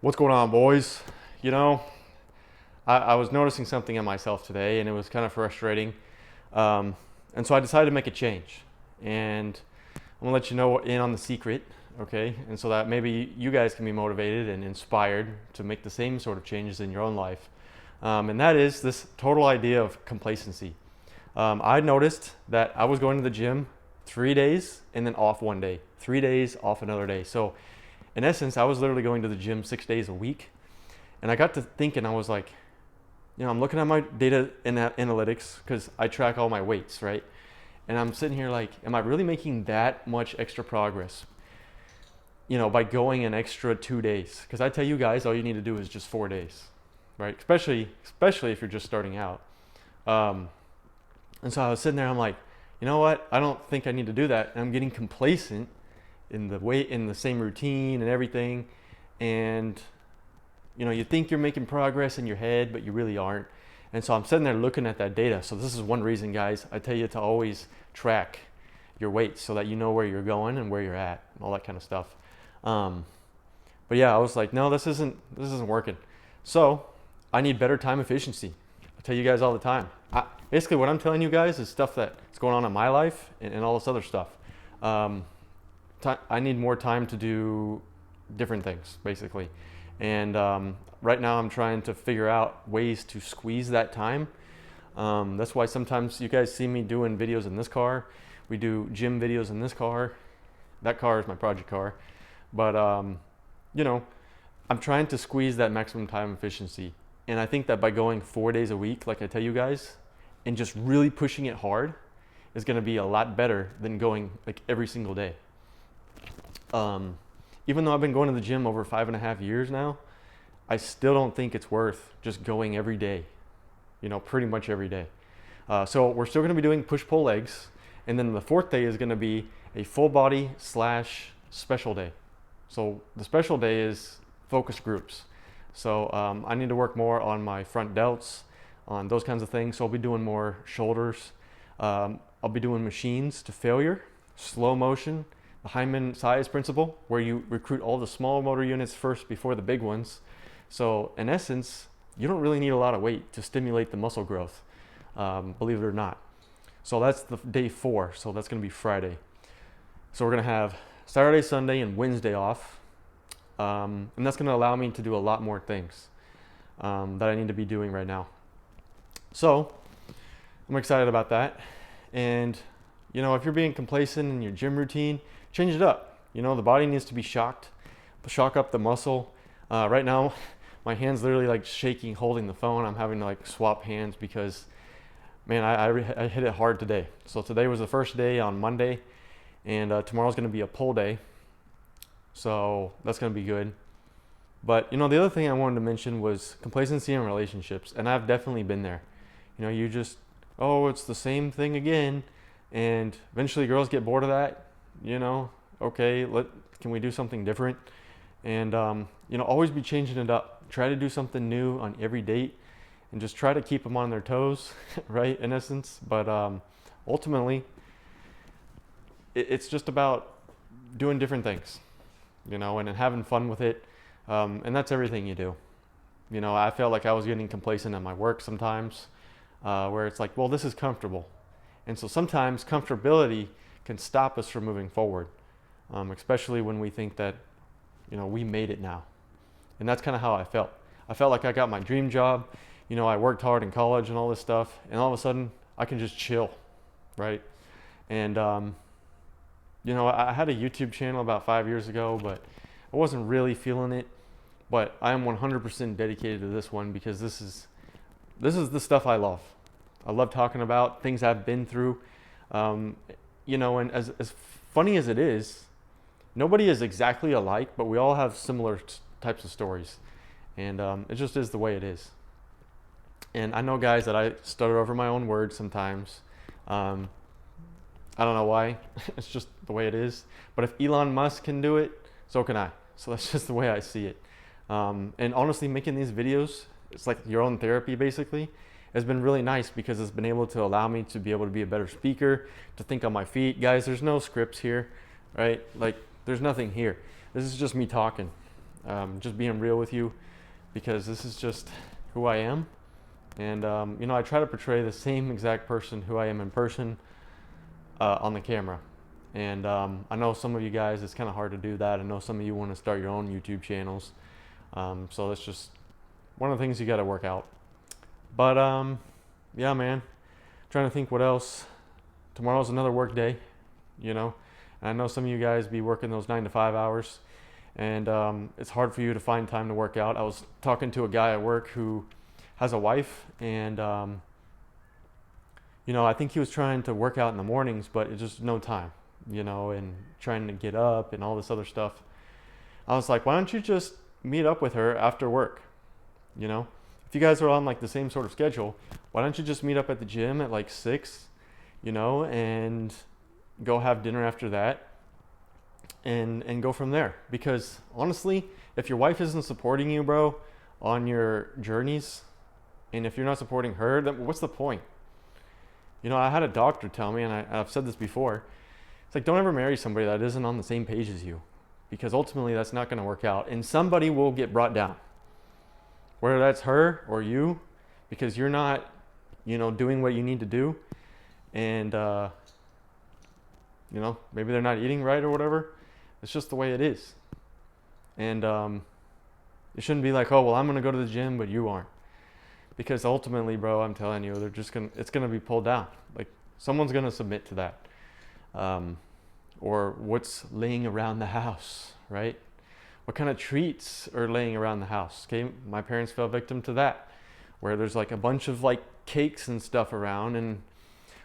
What's going on, boys? You know, I was noticing something in myself today, and it was kind of frustrating. Um, and so I decided to make a change. And I'm gonna let you know in on the secret, okay? And so that maybe you guys can be motivated and inspired to make the same sort of changes in your own life. And that is this total idea of complacency. I noticed that I was going to the gym 3 days and then off one day, 3 days off another day. So in essence, I was literally going to the gym 6 days a week. And I got to thinking, I was like, I'm looking at my data analytics because I track all my weights, right? And I'm sitting here like, am I really making that much extra progress? By going an extra 2 days. Because I tell you guys, all you need to do is just 4 days, right? Especially if you're just starting out. Um, and so I was sitting there, I'm like, you know what? I don't think I need to do that. And I'm getting complacent in the weight, in the same routine and everything. And you think you're making progress in your head, but you really aren't. And so I'm sitting there looking at that data. So this is one reason, guys, I tell you to always track your weights so that you know where you're going and where you're at, and all that kind of stuff. But yeah, I was like, no, this isn't working. So I need better time efficiency. I tell you guys all the time. Basically, what I'm telling you guys is stuff that's going on in my life and all this other stuff. I need more time to do different things, basically. And right now I'm trying to figure out ways to squeeze that time. That's why sometimes you guys see me doing videos in this car. We do gym videos in this car. That car is my project car. But, I'm trying to squeeze that maximum time efficiency. And I think that by going 4 days a week, like I tell you guys, and just really pushing it hard is going to be a lot better than going like every single day. Even though I've been going to the gym over 5.5 years now, I still don't think it's worth just going every day, pretty much every day. So we're still going to be doing push-pull legs. And then the fourth day is going to be a full body / special day. So the special day is focus groups. So I need to work more on my front delts, on those kinds of things. So I'll be doing more shoulders. I'll be doing machines to failure, slow motion, the Hyman size principle, where you recruit all the small motor units first before the big ones. So in essence, you don't really need a lot of weight to stimulate the muscle growth, believe it or not. So that's the day 4. So that's going to be Friday. So we're going to have Saturday, Sunday, and Wednesday off. And that's going to allow me to do a lot more things that I need to be doing right now. So I'm excited about that. And, if you're being complacent in your gym routine, change it up. The body needs to be shocked, shock up the muscle. Right now, my hand's literally like shaking holding the phone. I'm having to like swap hands because, man, I hit it hard today. So today was the first day on Monday, and tomorrow's going to be a pull day. So that's going to be good. But, the other thing I wanted to mention was complacency in relationships. And I've definitely been there. You just, it's the same thing again. And eventually girls get bored of that. Okay, can we do something different? And, always be changing it up. Try to do something new on every date and just try to keep them on their toes, right, in essence. But ultimately, it's just about doing different things, and then having fun with it. And that's everything you do. I felt like I was getting complacent at my work sometimes, where it's like, well, this is comfortable. And so sometimes comfortability can stop us from moving forward, especially when we think that, we made it now. And that's kind of how I felt. I felt like I got my dream job. I worked hard in college and all this stuff. And all of a sudden, I can just chill, right? And, I had a YouTube channel about 5 years ago, but I wasn't really feeling it. But I am 100% dedicated to this one because this is the stuff I love. I love talking about things I've been through. And as funny as it is, nobody is exactly alike, but we all have similar types of stories. And it just is the way it is. And I know, guys, that I stutter over my own words sometimes. I don't know why. It's just the way it is. But if Elon Musk can do it, so can I. So that's just the way I see it. And honestly, making these videos, it's like your own therapy, basically. Has been really nice because it's been able to allow me to be able to be a better speaker, to think on my feet. Guys, there's no scripts here, right? Like, there's nothing here. This is just me talking. just being real with you, because this is just who I am. And you know, I try to portray the same exact person who I am in person on the camera. And I know some of you guys, it's kind of hard to do that. I know some of you want to start your own YouTube channels. So that's just one of the things you got to work out. But yeah, man, trying to think what else. Tomorrow's another work day, you know. And I know some of you guys be working those 9 to 5 hours, and it's hard for you to find time to work out. I was talking to a guy at work who has a wife, and you know, I think he was trying to work out in the mornings, but it's just no time, you know, and trying to get up and all this other stuff. I was like, why don't you just meet up with her after work? You know, if you guys are on like the same sort of schedule, why don't you just meet up at the gym at like 6, you know, and go have dinner after that, and go from there. Because honestly, if your wife isn't supporting you, bro, on your journeys, and if you're not supporting her, then what's the point? You know, I had a doctor tell me, and I've said this before, it's like, don't ever marry somebody that isn't on the same page as you, because ultimately that's not going to work out, and somebody will get brought down, whether that's her or you, because you're not, you know, doing what you need to do. And you know, maybe they're not eating right or whatever. It's just the way it is. And it shouldn't be like, oh, well, I'm going to go to the gym, but you aren't. Because ultimately, bro, I'm telling you, it's going to be pulled down. Like, someone's going to submit to that. Or what's laying around the house, right? What kind of treats are laying around the house? Okay, my parents fell victim to that, where there's like a bunch of like cakes and stuff around. And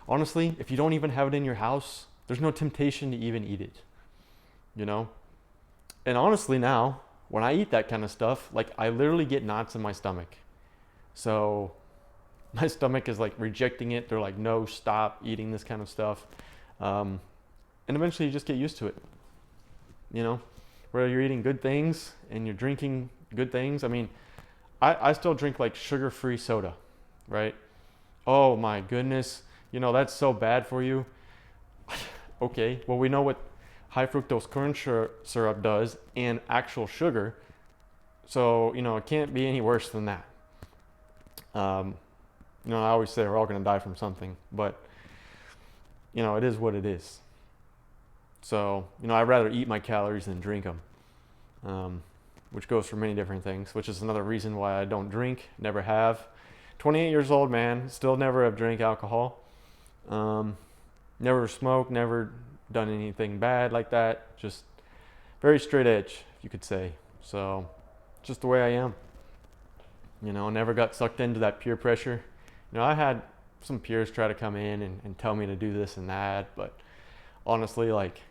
honestly, if you don't even have it in your house, there's no temptation to even eat it, you know? And honestly now, when I eat that kind of stuff, like I literally get knots in my stomach. So my stomach is like rejecting it. They're like, no, stop eating this kind of stuff. And eventually you just get used to it, you know? Whether you're eating good things and you're drinking good things. I mean, I still drink like sugar-free soda, right? Oh my goodness, you know, that's so bad for you. Okay, well, we know what high fructose corn syrup does and actual sugar. So, you know, it can't be any worse than that. You know, I always say we're all going to die from something, but, you know, it is what it is. So, you know, I'd rather eat my calories than drink them, which goes for many different things, which is another reason why I don't drink, never have. 28 years old, man, still never have drank alcohol. Never smoked, never done anything bad like that. Just very straight edge, you could say. So, just the way I am. You know, never got sucked into that peer pressure. You know, I had some peers try to come in and tell me to do this and that, but honestly, like,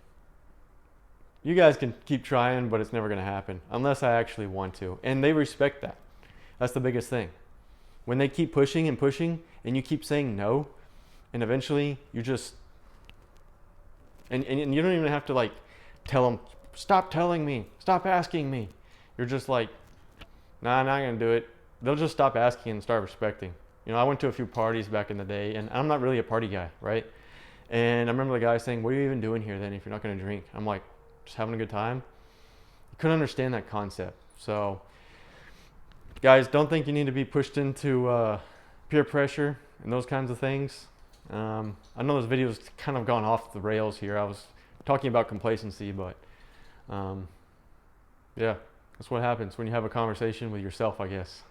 you guys can keep trying, but it's never going to happen unless I actually want to. And they respect that. That's the biggest thing. When they keep pushing and pushing and you keep saying no, and eventually you just, and you don't even have to like tell them, stop telling me, stop asking me. You're just like, nah, I'm not going to do it. They'll just stop asking and start respecting. You know, I went to a few parties back in the day, and I'm not really a party guy, right? And I remember the guy saying, what are you even doing here then if you're not going to drink? I'm like, just having a good time. I couldn't understand that concept. So, guys, don't think you need to be pushed into peer pressure and those kinds of things. I know this video's kind of gone off the rails here. I was talking about complacency, but yeah, that's what happens when you have a conversation with yourself, I guess.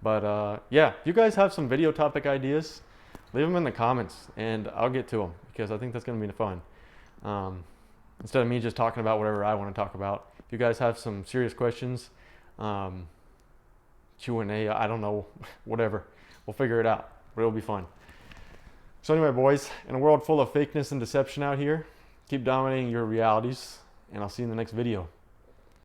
But yeah, if you guys have some video topic ideas, leave them in the comments and I'll get to them, because I think that's going to be fun. Instead of me just talking about whatever I want to talk about. If you guys have some serious questions, Q&A, I don't know, whatever. We'll figure it out, but it'll be fun. So anyway, boys, in a world full of fakeness and deception out here, keep dominating your realities, and I'll see you in the next video.